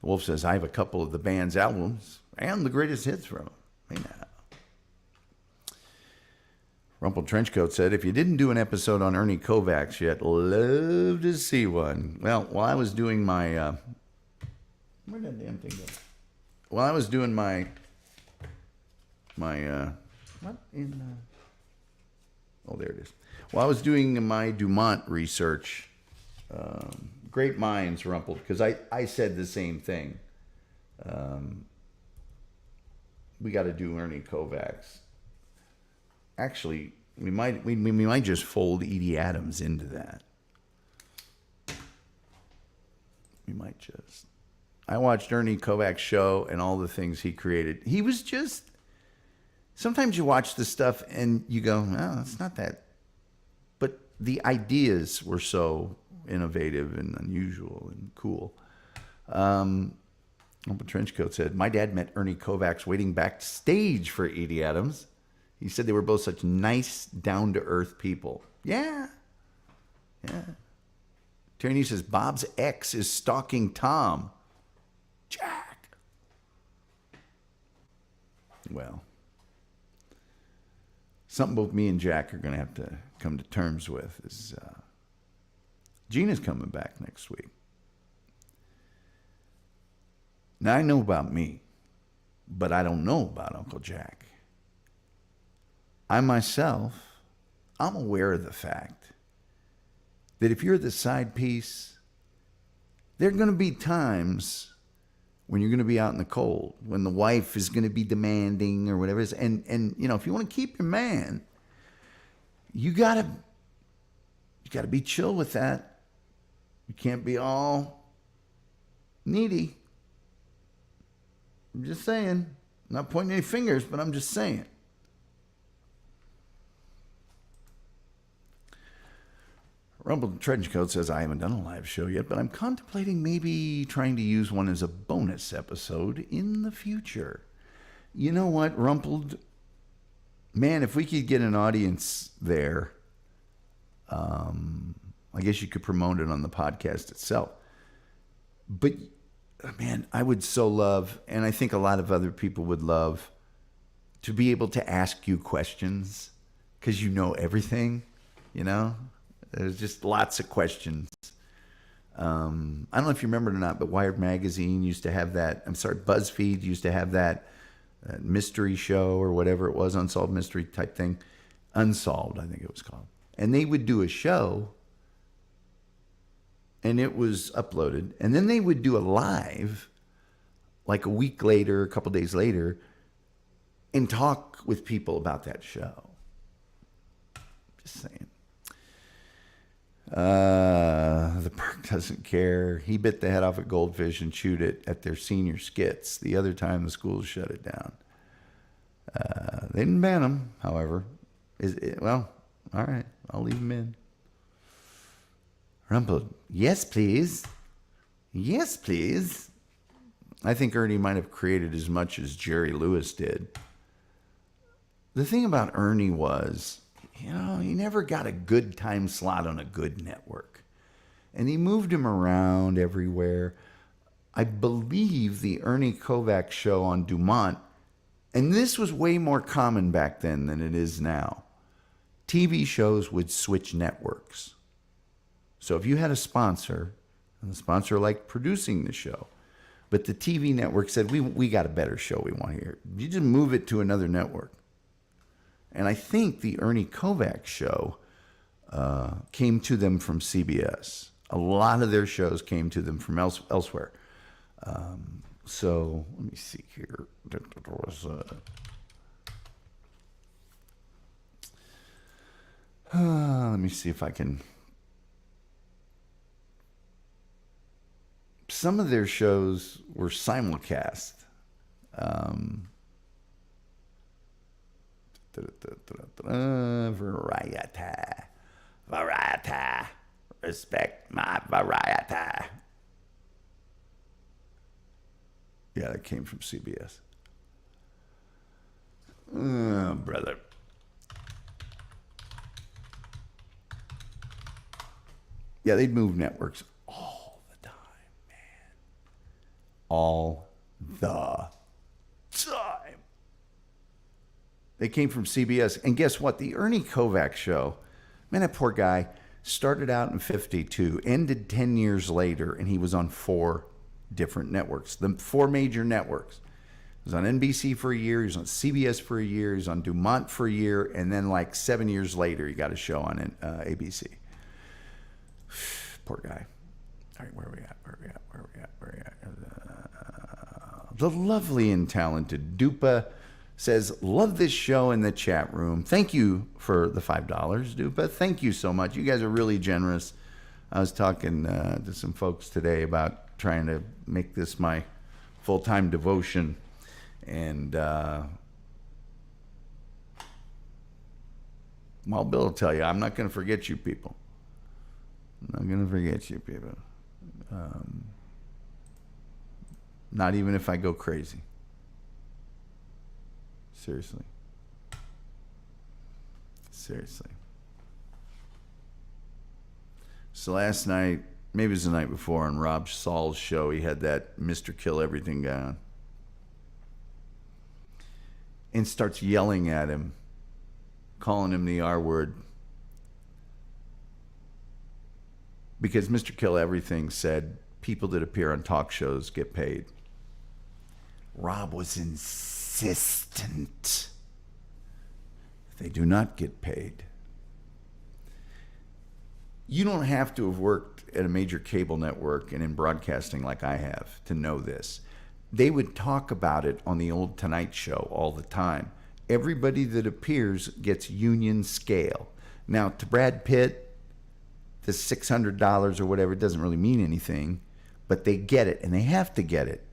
The Wolf says, I have a couple of the band's albums and the greatest hits from them. Hey now. Rumpled Trenchcoat said, if you didn't do an episode on Ernie Kovacs yet, love to see one. Well, while I was doing my... where did that damn thing go? While I was doing my what in... oh, there it is. While I was doing my Dumont research... great minds, Rumpled, because I said the same thing. We got to do Ernie Kovacs. Actually, we might just fold Edie Adams into that. We might just. I watched Ernie Kovacs' show and all the things he created. He was just. Sometimes you watch the stuff and you go, "Oh, it's not that." But the ideas were so innovative and unusual and cool. Uncle Trenchcoat said, my dad met Ernie Kovacs waiting backstage for Edie Adams. He said they were both such nice, down-to-earth people. Yeah. Tierney says, Bob's ex is stalking Tom. Jack. Well, something both me and Jack are going to have to come to terms with is Gina's coming back next week. Now, I know about me, but I don't know about Uncle Jack. I myself, I'm aware of the fact that if you're the side piece, there are going to be times when you're going to be out in the cold, when the wife is going to be demanding or whatever it is. And you know, if you want to keep your man, you got to be chill with that. You can't be all needy. I'm just saying. I'm not pointing any fingers, but I'm just saying. Rumpled Trenchcoat says, I haven't done a live show yet, but I'm contemplating maybe trying to use one as a bonus episode in the future. You know what, Rumpled? Man, if we could get an audience there, I guess you could promote it on the podcast itself. But, man, I would so love, and I think a lot of other people would love, to be able to ask you questions because you know everything, you know? There's just lots of questions. I don't know if you remember it or not, but Wired Magazine used to have that. BuzzFeed used to have that mystery show or whatever it was, unsolved mystery type thing. Unsolved, I think it was called. And they would do a show, and it was uploaded. And then they would do a live, like a week later, a couple days later, and talk with people about that show. Just saying. The park doesn't care. He bit the head off a goldfish and chewed it at their senior skits. The other time, the schools shut it down. They didn't ban them, however. Well, all right. I'll leave them in. Rumpled. Yes, please. Yes, please. I think Ernie might have created as much as Jerry Lewis did. The thing about Ernie was, you know, he never got a good time slot on a good network. And he moved him around everywhere. I believe the Ernie Kovacs show on Dumont, and this was way more common back then than it is now. TV shows would switch networks. So if you had a sponsor, and the sponsor liked producing the show, but the TV network said, we got a better show we want here, you just move it to another network. And I think the Ernie Kovacs show came to them from CBS. A lot of their shows came to them from elsewhere. So let me see here. There was let me see if I can. Some of their shows were simulcast. Variety. Respect my variety. Yeah, that came from CBS. Oh, brother. Yeah, they'd move networks all the time, man. All the time. They came from CBS. And guess what? The Ernie Kovacs show, man, that poor guy started out in 52, ended 10 years later, and he was on 4 different networks. The 4 major networks. He was on NBC for a year, he was on CBS for a year, he was on Dumont for a year, and then like 7 years later, he got a show on ABC. Poor guy. All right, where are we at? The lovely and talented Dupa says, love this show in the chat room. Thank you for the $5, Dupa. Thank you so much. You guys are really generous. I was talking to some folks today about trying to make this my full-time devotion. And, well, Bill will tell you, I'm not going to forget you people. I'm not going to forget you people. Not even if I go crazy. Seriously. So last night, maybe it was the night before, on Rob Saul's show, he had that Mr. Kill Everything guy on. And starts yelling at him, calling him the R word. Because Mr. Kill Everything said people that appear on talk shows get paid. Rob was insistent. They do not get paid. You don't have to have worked at a major cable network and in broadcasting like I have to know this. They would talk about it on the old Tonight Show all the time. Everybody that appears gets union scale. Now, to Brad Pitt, the $600 or whatever, it doesn't really mean anything, but they get it, and they have to get it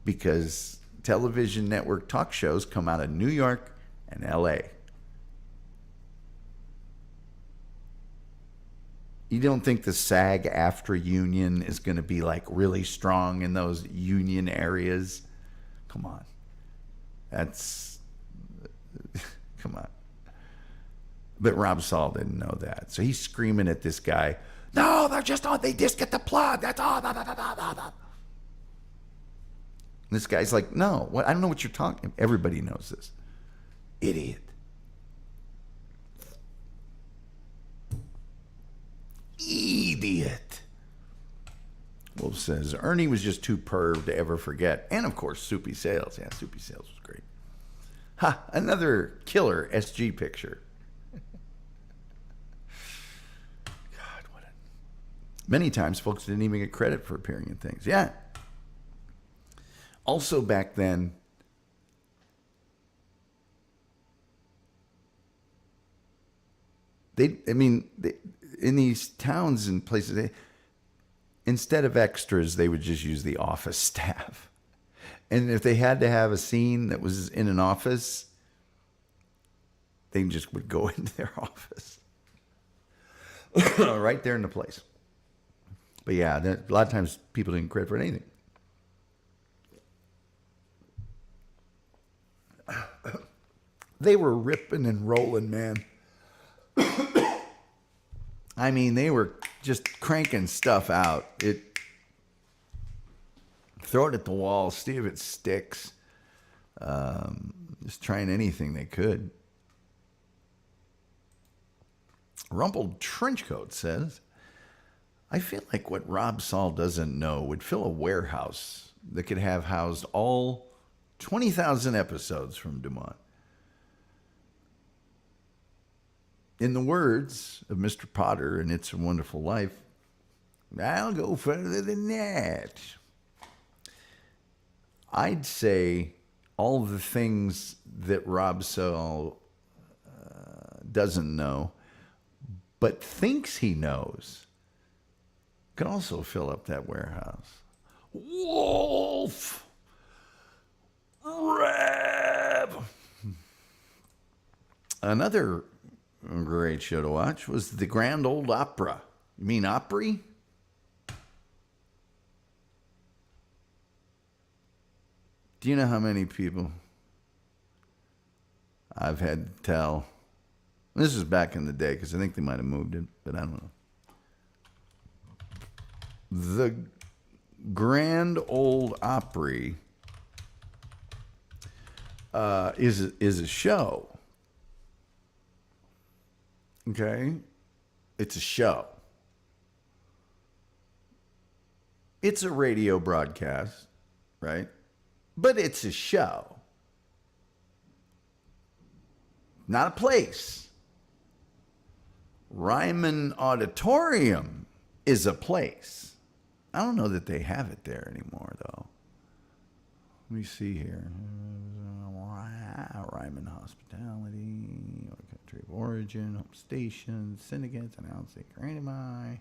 because television network talk shows come out of New York and LA. You don't think the SAG-AFTRA union is going to be like really strong in those union areas? Come on. Come on. But Rob Saul didn't know that. So he's screaming at this guy, no, they just get the plug. That's all. Blah, blah, blah, blah, blah. This guy's like, no, what? I don't know what you're talking. Everybody knows this. Idiot. Idiot. Wolf says, Ernie was just too perv to ever forget. And, of course, Soupy Sales. Yeah, Soupy Sales was great. Ha, another killer SG picture. God, what a... Many times, folks didn't even get credit for appearing in things. Yeah. Also, back then, in these towns and places, instead of extras, they would just use the office staff. And if they had to have a scene that was in an office, they just would go into their office. Right there in the place. But yeah, a lot of times people didn't credit for anything. They were ripping and rolling, man. I mean, they were just cranking stuff out. Throw it at the wall, see if it sticks. Just trying anything they could. Rumpled Trenchcoat says, I feel like what Rob Saul doesn't know would fill a warehouse that could have housed all 20,000 episodes from Dumont. In the words of Mr. Potter in It's a Wonderful Life, I'll go further than that. I'd say all the things that Rob Saul doesn't know, but thinks he knows, can also fill up that warehouse. Wolf! Rab! Another great show to watch was the Grand Ole Opry. You mean Opry? Do you know how many people I've had to tell? This is back in the day, because I think they might have moved it, but I don't know. The Grand Ole Opry is a show. Okay? It's a show. It's a radio broadcast, right? But it's a show. Not a place. Ryman Auditorium is a place. I don't know that they have it there anymore, though. Let me see here. Ryman Hospitality, Country of Origin, Home Station, Syndicates, Announce They Created My.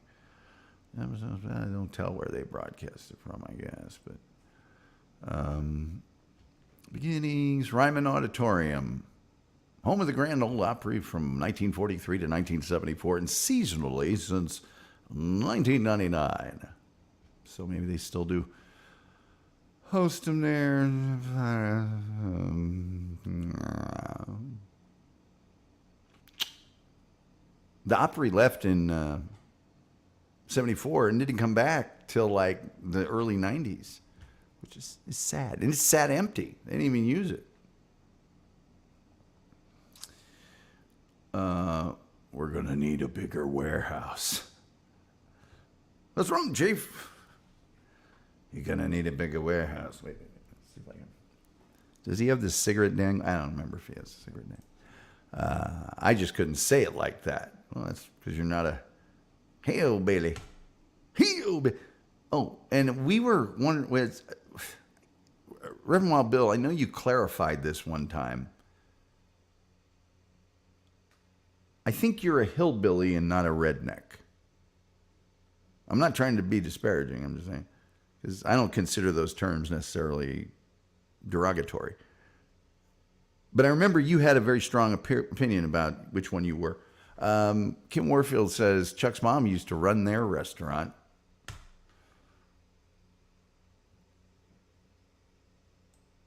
I don't tell where they broadcast it from, I guess, but beginnings, Ryman Auditorium, home of the Grand Ole Opry from 1943 to 1974, and seasonally since 1999. So maybe they still do host them there. The Opry left in 74 and didn't come back till like the early 90s, which is sad. And it's sat empty. They didn't even use it. We're going to need a bigger warehouse. What's wrong, Chief? You're going to need a bigger warehouse. Wait. Let's see if I can. Does he have this cigarette dang? I don't remember if he has a cigarette dang. I just couldn't say it like that. Well, that's because you're not a hillbilly. Hillbilly. Oh, and we were wondering with Reverend Wild Bill, I know you clarified this one time. I think you're a hillbilly and not a redneck. I'm not trying to be disparaging. I'm just saying, because I don't consider those terms necessarily derogatory. But I remember you had a very strong opinion about which one you were. Kim Warfield says Chuck's mom used to run their restaurant.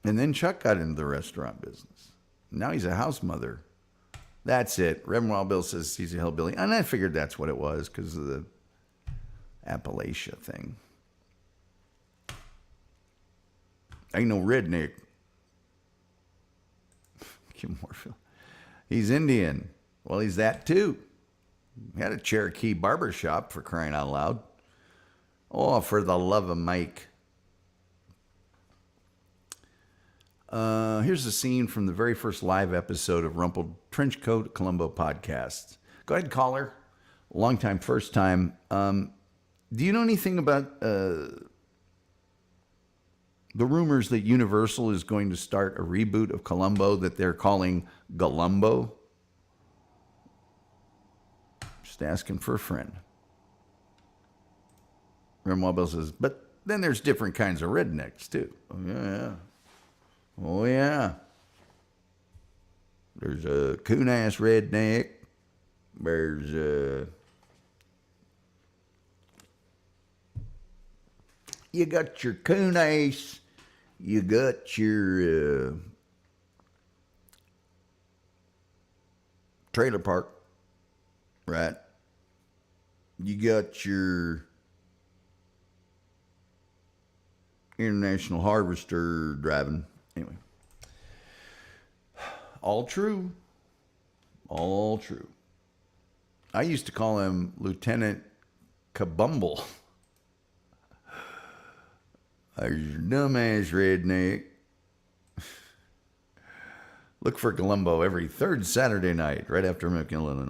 And then Chuck got into the restaurant business. Now he's a house mother. That's it. Reverend Wild Bill says he's a hillbilly. And I figured that's what it was because of the Appalachia thing. Ain't no redneck. Kim Warfield. He's Indian. Well, he's that too. He had a Cherokee barber shop, for crying out loud. Oh, for the love of Mike. Here's a scene from the very first live episode of Rumpled Trenchcoat Columbo podcast. Go ahead, caller. Long time, first time. Do you know anything about the rumors that Universal is going to start a reboot of Columbo that they're calling Galumbo? Just asking for a friend. Remwabel says, but then there's different kinds of rednecks, too. Oh, yeah. Oh, yeah. There's a coon-ass redneck. There's you got your coon-ass. You got your trailer park, right? You got your international harvester driving. Anyway, all true. All true. I used to call him Lieutenant Kabumble. There's your dumbass redneck. Look for Columbo every third Saturday night, right after McKinley.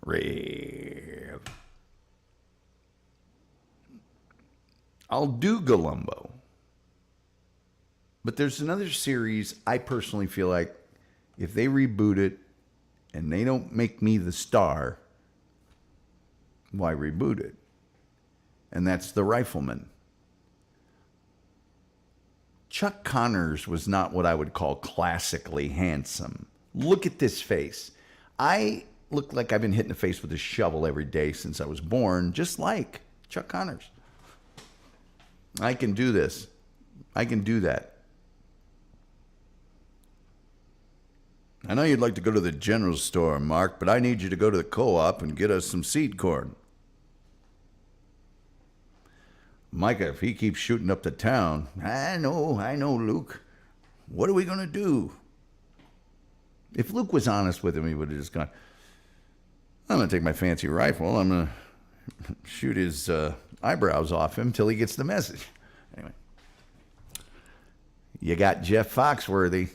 Rev. I'll do Columbo. But there's another series I personally feel like if they reboot it and they don't make me the star, why reboot it? And that's The Rifleman. Chuck Connors was not what I would call classically handsome. Look at this face. I look like I've been hit in the face with a shovel every day since I was born, just like Chuck Connors. I can do this. I can do that. I know you'd like to go to the general store, Mark, but I need you to go to the co-op and get us some seed corn. Micah, if he keeps shooting up the town, I know, Luke. What are we going to do? If Luke was honest with him, he would have just gone, I'm going to take my fancy rifle. I'm going to shoot his eyebrows off him till he gets the message. Anyway. You got Jeff Foxworthy.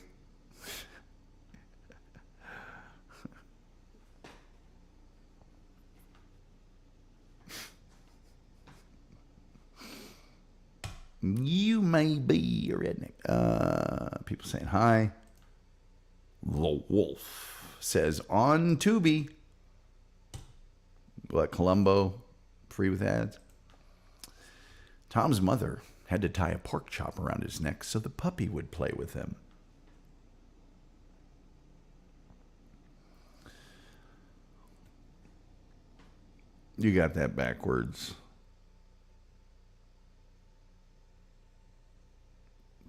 You may be a redneck. People saying hi. The Wolf says on Tubi. What, Columbo? Free with ads? Tom's mother had to tie a pork chop around his neck so the puppy would play with him. You got that backwards.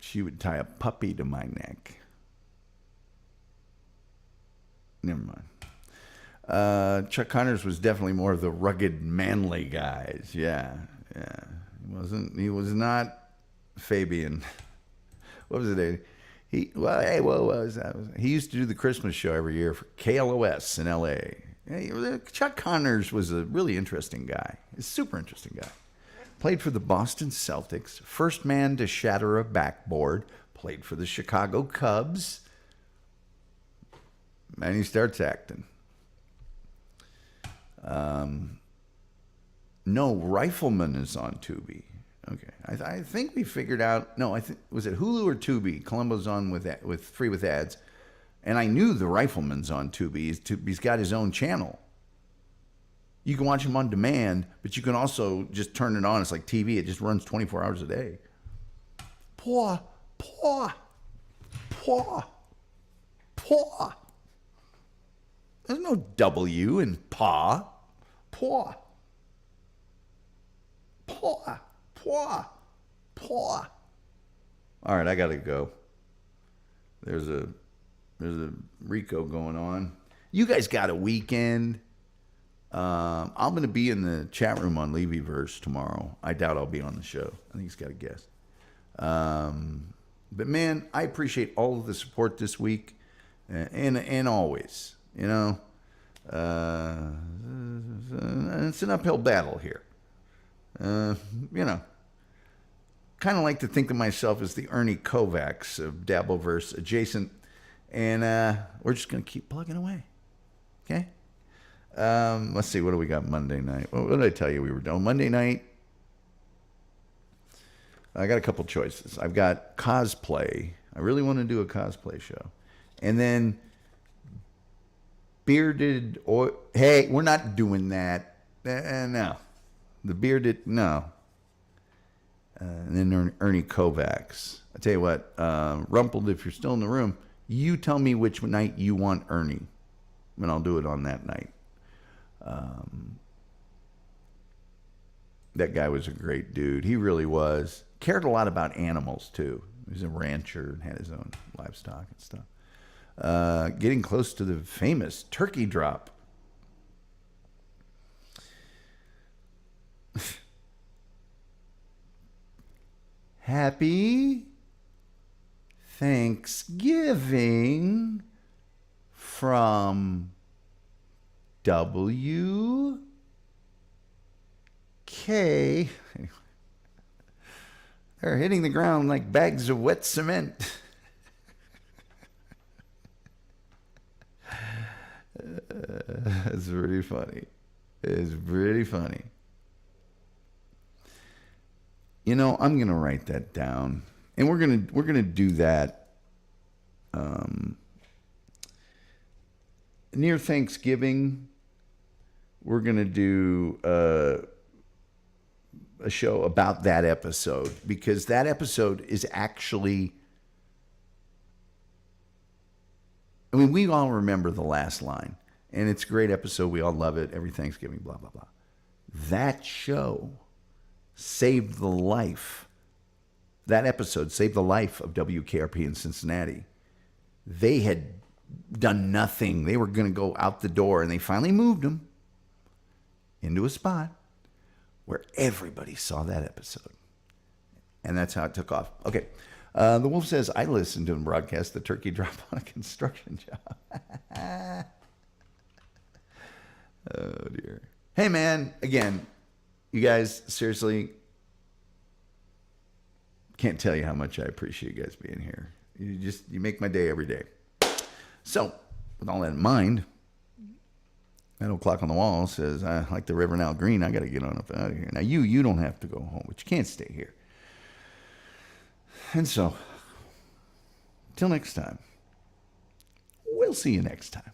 She would tie a puppy to my neck. Never mind. Chuck Connors was definitely more of the rugged, manly guys. Yeah. He was not Fabian. What was it? He used to do the Christmas show every year for KLOS in L.A. Chuck Connors was a really interesting guy. A super interesting guy. Played for the Boston Celtics, first man to shatter a backboard, played for the Chicago Cubs, and he starts acting. No, Rifleman is on Tubi. Okay, I think we figured out. No, was it Hulu or Tubi? Columbo's on with free with ads, and I knew the Rifleman's on Tubi. He's got his own channel. You can watch him on demand, but you can also just turn it on. It's like TV. It just runs 24 hours a day. Paw. There's no W in paw. Paw. All right, I got to go. There's a Rico going on. You guys got a weekend. I'm going to be in the chat room on Levyverse tomorrow. I doubt I'll be on the show. I think he's got a guest. But man, I appreciate all of the support this week, and always. You know, it's an uphill battle here. You know, kind of like to think of myself as the Ernie Kovacs of Dabbleverse adjacent, and we're just gonna keep plugging away. Okay. Let's see. What do we got Monday night? What did I tell you we were doing Monday night? I got a couple choices. I've got cosplay. I really want to do a cosplay show. And then bearded or hey, we're not doing that. No. The bearded, no. And then Ernie Kovacs. I tell you what, Rumpled, if you're still in the room, you tell me which night you want Ernie. And I'll do it on that night. That guy was a great dude. He really was. Cared a lot about animals, too. He was a rancher and had his own livestock and stuff. Getting close to the famous turkey drop. Happy Thanksgiving from W.K. They're hitting the ground like bags of wet cement. It's pretty funny. It's pretty funny. You know, I'm gonna write that down, and we're gonna do that near Thanksgiving. We're gonna do a show about that episode, because that episode is actually, I mean, we all remember the last line, and it's a great episode. We all love it every Thanksgiving, blah, blah, blah. That show saved the life. That episode saved the life of WKRP in Cincinnati. They had done nothing. They were going to go out the door, and they finally moved them into a spot where everybody saw that episode. And that's how it took off. Okay. The Wolf says, I listened to him broadcast the turkey drop on a construction job. Oh, dear. Hey, man. Again, you guys, seriously, can't tell you how much I appreciate you guys being here. You make my day every day. So, with all that in mind, that old clock on the wall says, like the Reverend Al Green, I got to get on up out of here. Now, you don't have to go home, but you can't stay here. And so, till next time, we'll see you next time.